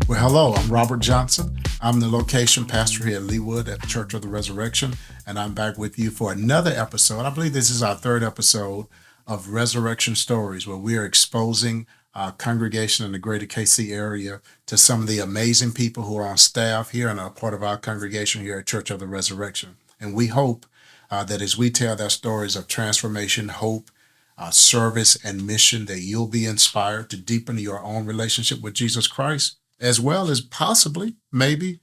Well, hello, I'm Robert Johnson. I'm the location pastor here at Leewood at the Church of the Resurrection, and I'm back with you for another episode. I believe this is our third episode of Resurrection Stories, where we are exposing our congregation in the greater KC area to some of the amazing people who are on staff here and are part of our congregation here at Church of the Resurrection. And we hope that as we tell their stories of transformation, hope, service, and mission, that you'll be inspired to deepen your own relationship with Jesus Christ, as well as possibly, maybe,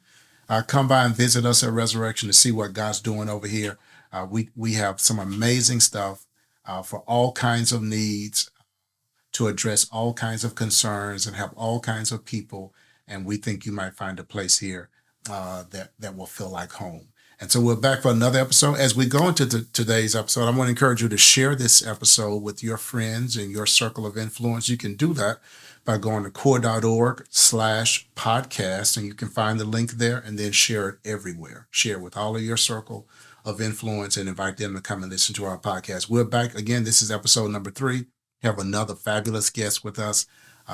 come by and visit us at Resurrection to see what God's doing over here. We have some amazing stuff for all kinds of needs, to address all kinds of concerns and help all kinds of people. And we think you might find a place here that will feel like home. And so we're back for another episode. As we go into today's episode, I want to encourage you to share this episode with your friends and your circle of influence. You can do that by going to core.org/podcast, and you can find the link there and then share it everywhere. Share it with all of your circle of influence and invite them to come and listen to our podcast. We're back again. This is episode number 3. We have another fabulous guest with us.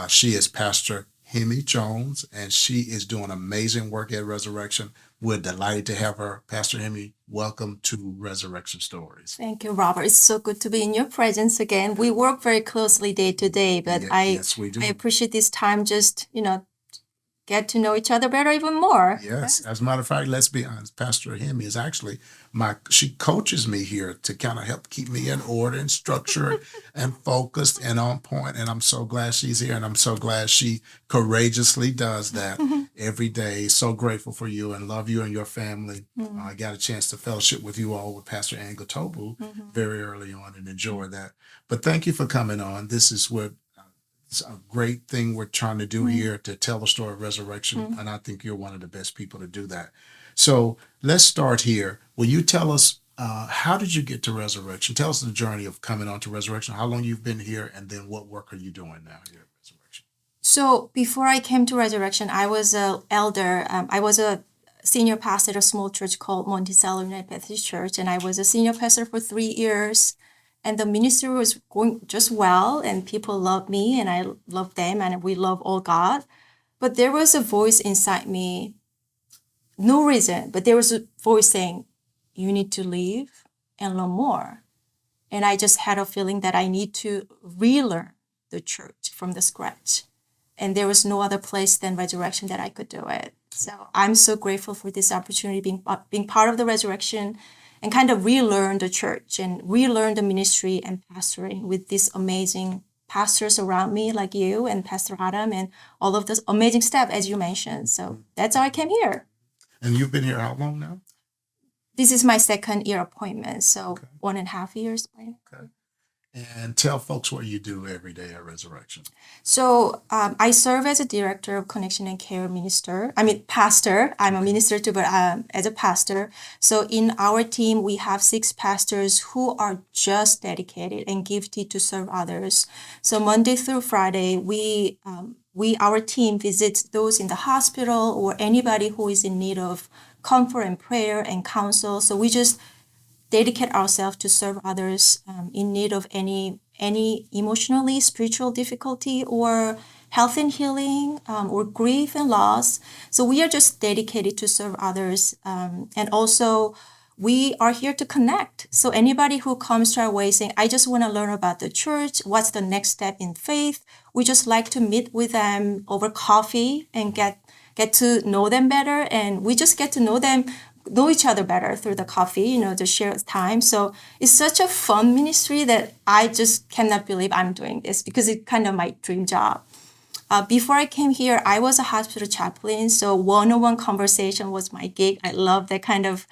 She is Pastor Hyemi Jones, and she is doing amazing work at Resurrection. We're delighted to have her. Pastor Hyemi, welcome to Resurrection Stories. Thank you, Robert. It's so good to be in your presence again. We work very closely day to day, but yes, we do. I appreciate this time just, get to know each other better even more. Yes. As a matter of fact, let's be honest, Pastor Hyemi is actually she coaches me here to kind of help keep me in order and structure and focused and on point. And I'm so glad she's here, and I'm so glad she courageously does that every day. So grateful for you and love you and your family. I got a chance to fellowship with you all with Pastor Tobu very early on and enjoy that. But thank you for coming on. This is what it's a great thing we're trying to do here, to tell the story of resurrection. And I think you're one of the best people to do that. So let's start here. Will you tell us, how did you get to Resurrection? Tell us the journey of coming on to Resurrection, how long you've been here, and then what work are you doing now here at Resurrection? So before I came to Resurrection, I was an elder. I was a senior pastor at a small church called Monticello United Methodist Church, and I was a senior pastor for 3 years. And the ministry was going just well, and people loved me, and I loved them, and we love all God. But there was a voice inside me, no reason, but there was a voice saying, you need to leave and learn more. And I just had a feeling that I need to relearn the church from the scratch. And there was no other place than Resurrection that I could do it. So I'm so grateful for this opportunity, being part of the Resurrection, and kind of relearn the church and relearn the ministry and pastoring with these amazing pastors around me, like you and Pastor Adam and all of this amazing staff, as you mentioned. So that's how I came here. And you've been here how long now? This is my second year appointment, so 1.5 years. Okay. And tell folks what you do every day at Resurrection. So I serve as a director of connection and care pastor. I'm a minister too, but as a pastor. So in our team, we have 6 pastors who are just dedicated and gifted to serve others. So Monday through Friday, our team visits those in the hospital or anybody who is in need of comfort and prayer and counsel. So we just dedicate ourselves to serve others in need of any emotionally, spiritual difficulty or health and healing or grief and loss. So we are just dedicated to serve others. And also we are here to connect. So anybody who comes to our way saying, I just want to learn about the church, what's the next step in faith, we just like to meet with them over coffee and get to know them better. And we just get to know each other better through the coffee, the shared time. So it's such a fun ministry that I just cannot believe I'm doing this, because it's kind of my dream job. Before I came here, I was a hospital chaplain. So one-on-one conversation was my gig. I love that kind of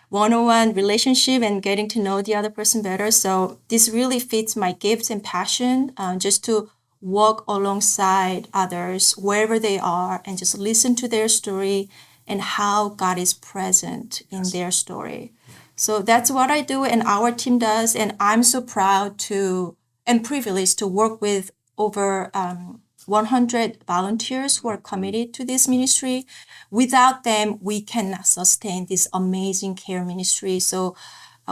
one-on-one relationship and getting to know the other person better. So this really fits my gifts and passion, just to walk alongside others wherever they are and just listen to their story and how God is present in their story. So that's what I do and our team does. And I'm so proud and privileged to work with over 100 volunteers who are committed to this ministry. Without them, we cannot sustain this amazing care ministry. So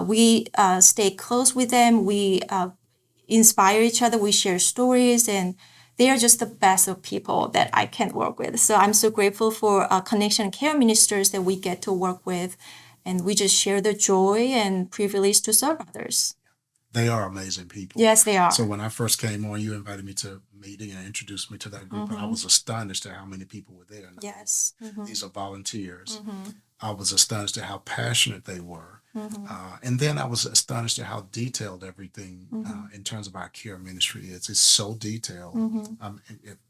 we stay close with them. We inspire each other. We share stories and they are just the best of people that I can work with. So I'm so grateful for connection and care ministers that we get to work with, and we just share the joy and privilege to serve others. They are amazing people. Yes, they are. So when I first came on, you invited me to a meeting and introduced me to that group. I was astonished at how many people were there. Yes. These are volunteers. I was astonished at how passionate they were. And then I was astonished at how detailed everything in terms of our care ministry is. It's so detailed.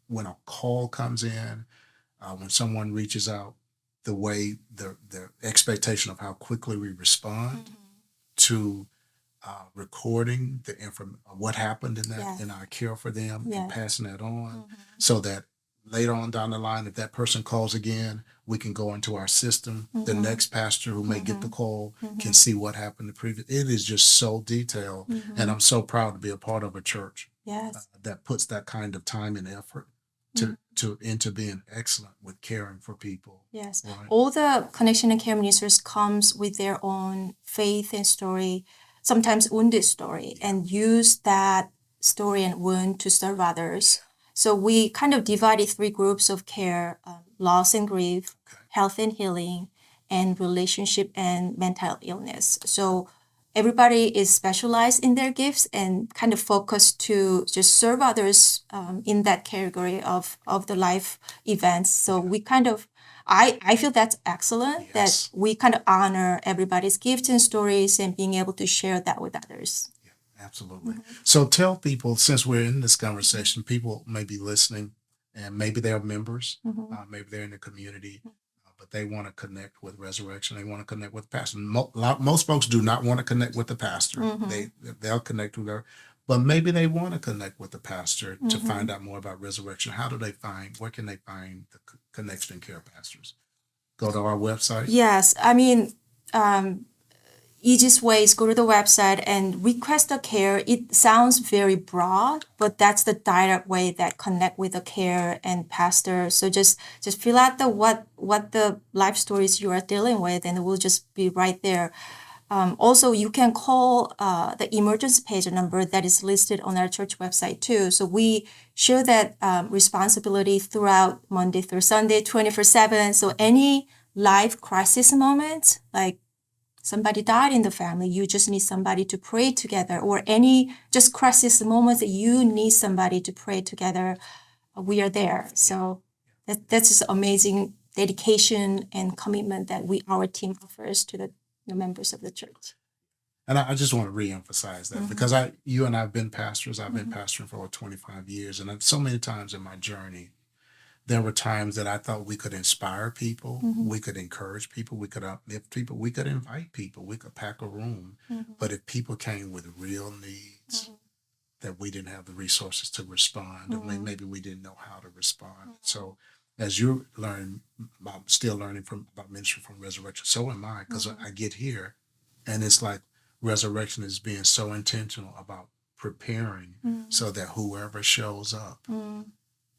When a call comes in, when someone reaches out, the way the expectation of how quickly we respond to recording the what happened in that in our care for them and passing that on, so that later on down the line, if that person calls again, we can go into our system. The next pastor who may get the call can see what happened the previous. It is just so detailed, and I'm so proud to be a part of a church that puts that kind of time and effort into being excellent with caring for people. Yes. Right? All the connection and care ministers comes with their own faith and story, sometimes wounded story, and use that story and wound to serve others. So we kind of divided 3 groups of care: loss and grief, health and healing, and relationship and mental illness. So everybody is specialized in their gifts and kind of focused to just serve others in that category of the life events. So we kind of, I feel that's excellent, that we kind of honor everybody's gifts and stories and being able to share that with others. Absolutely. So tell people, since we're in this conversation, people may be listening and maybe they're members, maybe they're in the community, but they want to connect with Resurrection. They want to connect with the pastor. Most folks do not want to connect with the pastor. They'll connect with her, but maybe they want to connect with the pastor to find out more about Resurrection. Where can they find the Connection and Care pastors? Go to our website? Yes. I mean, easiest way is go to the website and request a care. It sounds very broad, but that's the direct way that connect with the care and pastor. So just fill out the what the life stories you are dealing with, and we'll just be right there. Also, you can call the emergency page number that is listed on our church website too. So we share that responsibility throughout Monday through Sunday, 24/7. So any life crisis moment, like somebody died in the family, you just need somebody to pray together, or any just crisis moments that you need somebody to pray together, we are there. So that's just amazing dedication and commitment that our team offers to the members of the church. And I just want to reemphasize that because you and I have been pastors. I've been pastoring for over 25 years. And so many times in my journey, there were times that I thought we could inspire people, we could encourage people, we could uplift people, we could invite people, we could pack a room. But if people came with real needs, that we didn't have the resources to respond, or maybe we didn't know how to respond. So as you're learning, I'm still learning about ministry from Resurrection, so am I, because I get here and it's like Resurrection is being so intentional about preparing so that whoever shows up,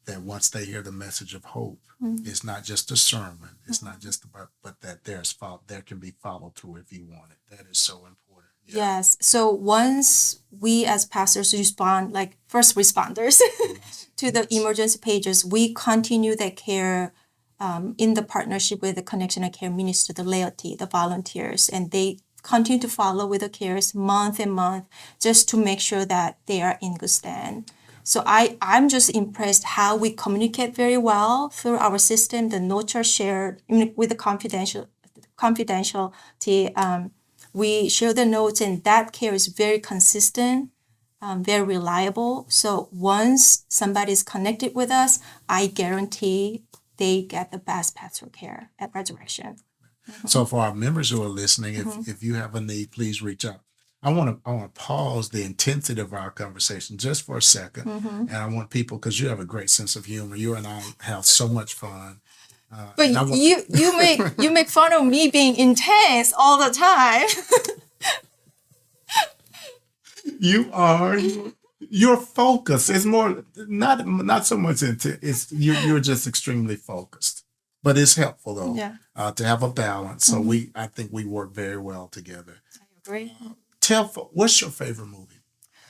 that once they hear the message of hope, it's not just a sermon, it's not just about, but that there can be follow through if you want it. That is so important. Yeah. Yes. So once we as pastors respond, like first responders to the emergency pages, we continue that care in the partnership with the Connection and Care Minister, the laity, the volunteers, and they continue to follow with the cares month and month just to make sure that they are in good stand. So I'm just impressed how we communicate very well through our system. The notes are shared with the confidentiality. We share the notes, and that care is very consistent, very reliable. So once somebody is connected with us, I guarantee they get the best pastoral care at Resurrection. So for our members who are listening, if you have a need, please reach out. I want to pause the intensity of our conversation just for a second, and I want people, because you have a great sense of humor. You and I have so much fun. But you make fun of me being intense all the time. You're focused. It's more not so much intense. It's you're just extremely focused. But it's helpful though to have a balance. So I think we work very well together. I agree. What's your favorite movie?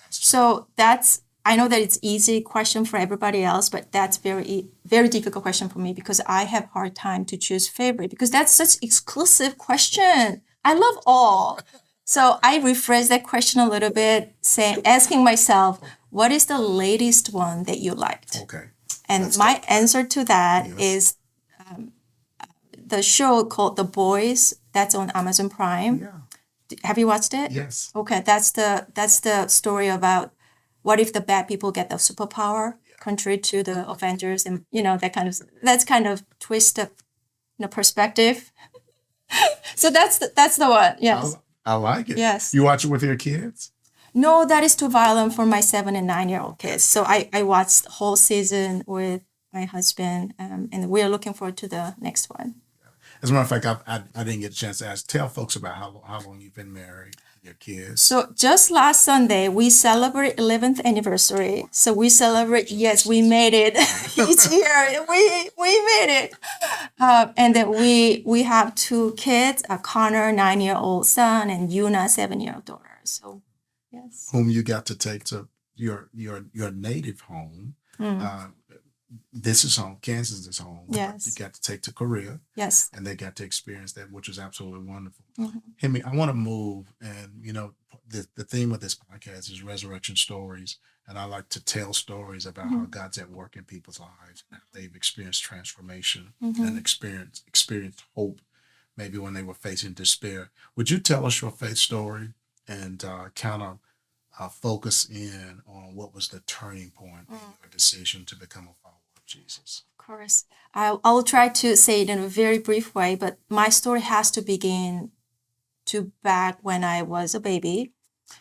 So that's I know that it's easy question for everybody else, but that's very difficult question for me because I have hard time to choose favorite because that's such exclusive question. I love all. So I rephrase that question a little bit, asking myself, what is the latest one that you liked? Okay. And my answer to that Yes. is the show called The Boys. That's on Amazon Prime. Yeah. Have you watched it? Yes. Okay, that's the story about what if the bad people get the superpower, contrary to the Avengers, and that's kind of twist of perspective. So that's the one. Yes. I like it. Yes. You watch it with your kids? No, that is too violent for my 7 and 9-year-old kids. So I watched the whole season with my husband, and we're looking forward to the next one. As a matter of fact, I didn't get a chance to ask. Tell folks about how long you've been married, your kids. So just last Sunday, we celebrate 11th anniversary. So we celebrate, yes, we made it each year. We made it. And then we have 2 kids, a Connor, 9-year-old son, and Yuna, 7-year-old daughter. So, yes. Whom you got to take to your native home. This is home. Kansas is home. Yes. You got to take to Korea. Yes. And they got to experience that, which was absolutely wonderful. Mm-hmm. Hemi, I want to move, and the theme of this podcast is resurrection stories, and I like to tell stories about how God's at work in people's lives, and how they've experienced transformation and experienced hope, maybe when they were facing despair. Would you tell us your faith story and kind of focus in on what was the turning point in your decision to become a follower of Jesus? Of course. I'll try to say it in a very brief way, but my story has to begin to back when I was a baby.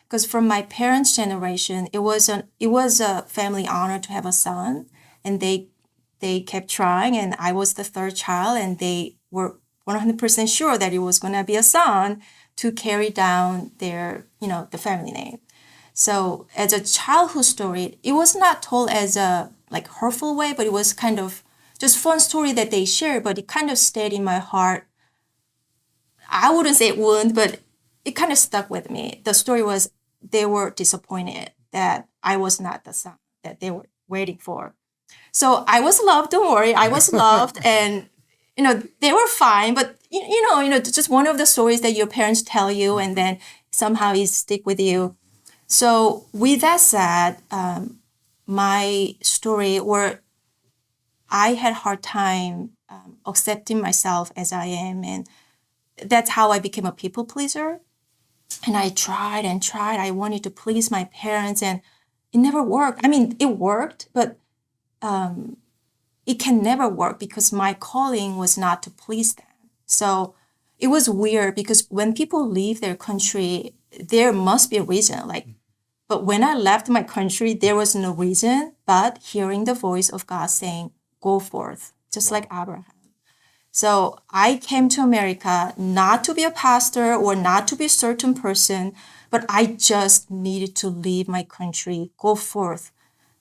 Because from my parents' generation, it was a family honor to have a son, and they kept trying, and I was the third child, and they were 100% sure that it was going to be a son to carry down their, the family name. So as a childhood story, it was not told as a hurtful way, but it was kind of just fun story that they shared, but it kind of stayed in my heart. I wouldn't say it wound, but it kind of stuck with me. The story was they were disappointed that I was not the son that they were waiting for. So I was loved, don't worry. I was loved and, they were fine, but, just one of the stories that your parents tell you and then somehow it stick with you. So with that said, my story where I had a hard time accepting myself as I am, and that's how I became a people pleaser. And I tried and tried. I wanted to please my parents, and it never worked. I mean, it worked, but it can never work because my calling was not to please them. So it was weird because when people leave their country, there must be a reason. But when I left my country, there was no reason but hearing the voice of God saying, "Go forth," just like Abraham. So I came to America not to be a pastor or not to be a certain person, but I just needed to leave my country, go forth.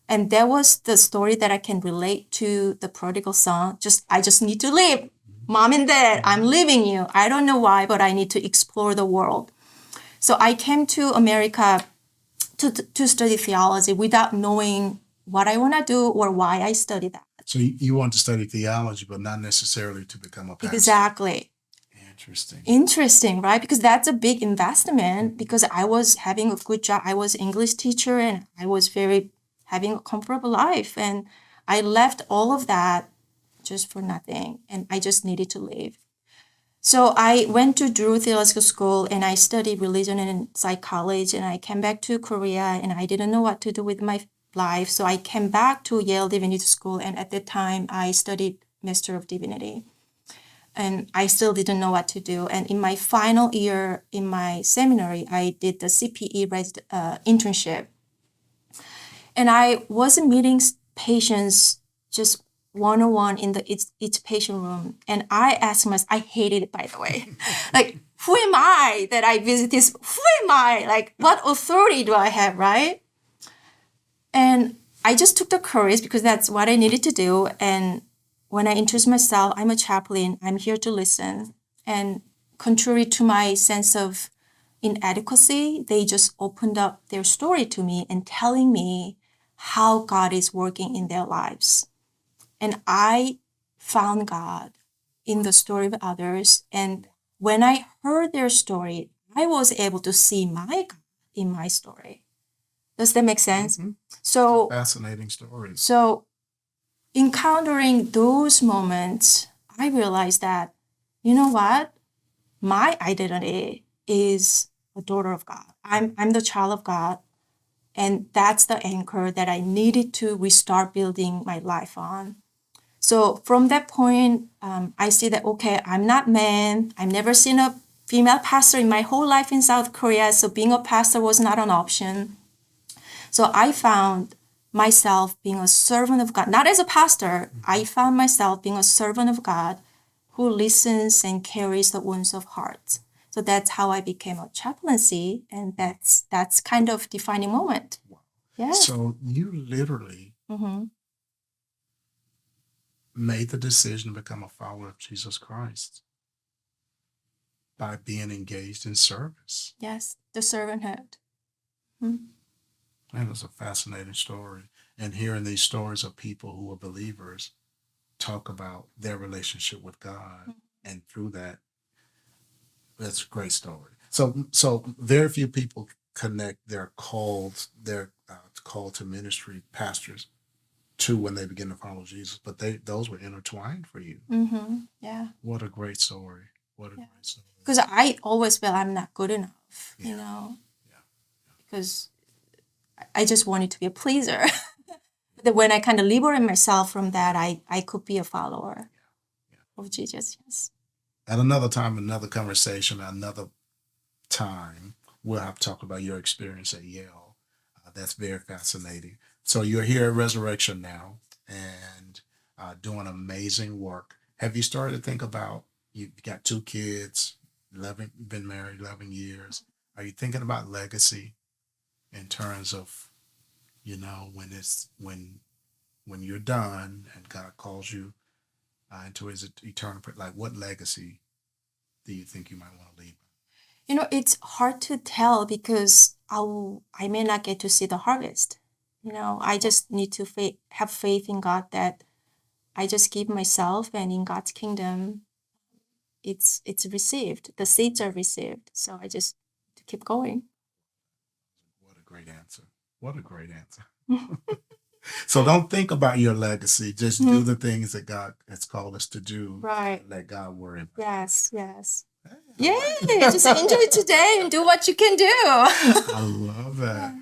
And that was the story that I can relate to the prodigal son. I just need to leave. Mom and dad, I'm leaving you. I don't know why, but I need to explore the world. So I came to America to study theology without knowing what I want to do or why I study that. So you want to study theology, but not necessarily to become a pastor. Exactly. Interesting, right? Because that's a big investment because I was having a good job. I was English teacher and I was having a comfortable life. And I left all of that just for nothing. And I just needed to leave. So I went to Drew Theological School and I studied religion and psychology. And I came back to Korea and I didn't know what to do with my life. So I came back to Yale Divinity School. And at that time, I studied Master of Divinity. And I still didn't know what to do. And in my final year in my seminary, I did the CPE internship. And I wasn't meeting patients just one-on-one in each patient room. And I asked myself, I hated it, by the way. Who am I that I visit this? Who am I? What authority do I have, right? And I just took the courage because that's what I needed to do. And when I introduced myself, I'm a chaplain. I'm here to listen. And contrary to my sense of inadequacy, they just opened up their story to me and telling me how God is working in their lives. And I found God in the story of others. And when I heard their story, I was able to see my God in my story. Does that make sense? Mm-hmm. So, Fascinating stories. so encountering those moments, I realized that, you know what? My identity is a daughter of God. I'm the child of God. And that's the anchor that I needed to restart building my life on. So from that point, I see that, okay, I'm not man. I've never seen a female pastor in my whole life in South Korea. So being a pastor was not an option. So I found myself being a servant of God, not as a pastor. I found myself being a servant of God who listens and carries the wounds of heart. So that's how I became a chaplaincy, and that's kind of defining moment. Yeah. So you literally made the decision to become a follower of Jesus Christ by being engaged in service. Yes, the servanthood. That was a fascinating story. And hearing these stories of people who are believers talk about their relationship with God, and through that, that's a great story. So very few people connect their call to ministry, pastors, to when they begin to follow Jesus, but those were intertwined for you. Yeah. What a great story! What a great story! Because I always felt I'm not good enough, Yeah. Yeah. because I just wanted to be a pleaser. But when I kind of liberate myself from that, I could be a follower of Jesus. Yes. At another time, another conversation, another time, we'll have to talk about your experience at Yale. That's very fascinating. So you're here at Resurrection now and doing amazing work. Have you started to think about, you've got 2 kids, 11, been married 11 years. Are you thinking about legacy in terms of, when you're done and God calls you into his eternal, like what legacy do you think you might want to leave? It's hard to tell because I may not get to see the harvest. I just need to have faith in God that I just give myself, and in God's kingdom, it's received. The seeds are received. So I just to keep going. What a great answer. What a great answer. So don't think about your legacy. Just do the things that God has called us to do. Right. And let God worry about Yes, yes. it. Yeah, just enjoy today and do what you can do. I love that.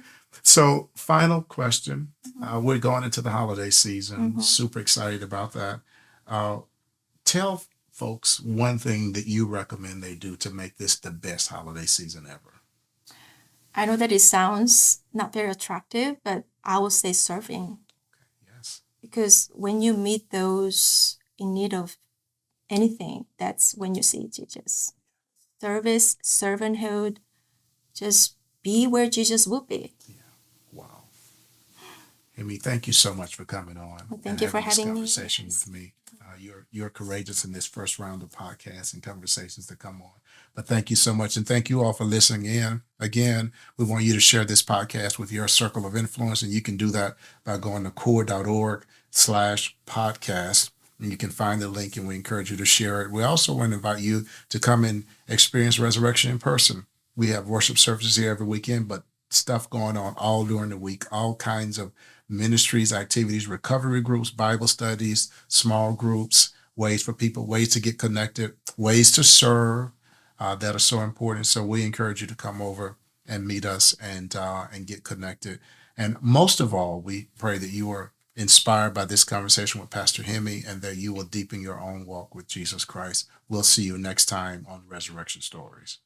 So, final question. We're going into the holiday season. Super excited about that. Tell folks one thing that you recommend they do to make this the best holiday season ever. I know that it sounds not very attractive, but I will say serving. Yes. Because when you meet those in need of anything, that's when you see Jesus. Service, servanthood, just be where Jesus would be. Yeah. Wow. Amy, thank you so much for coming on. Well, thank you for having me. Conversation with me. You're courageous in this first round of podcasts and conversations that come on. But thank you so much, and thank you all for listening in. Again, we want you to share this podcast with your circle of influence, and you can do that by going to core.org/podcast. And you can find the link, and we encourage you to share it. We also want to invite you to come and experience Resurrection in person. We have worship services here every weekend, but stuff going on all during the week, all kinds of ministries, activities, recovery groups, Bible studies, small groups, ways to get connected, ways to serve that are so important. So we encourage you to come over and meet us and get connected. And most of all, we pray that you are inspired by this conversation with Pastor Hyemi and that you will deepen your own walk with Jesus Christ. We'll see you next time on Resurrection Stories.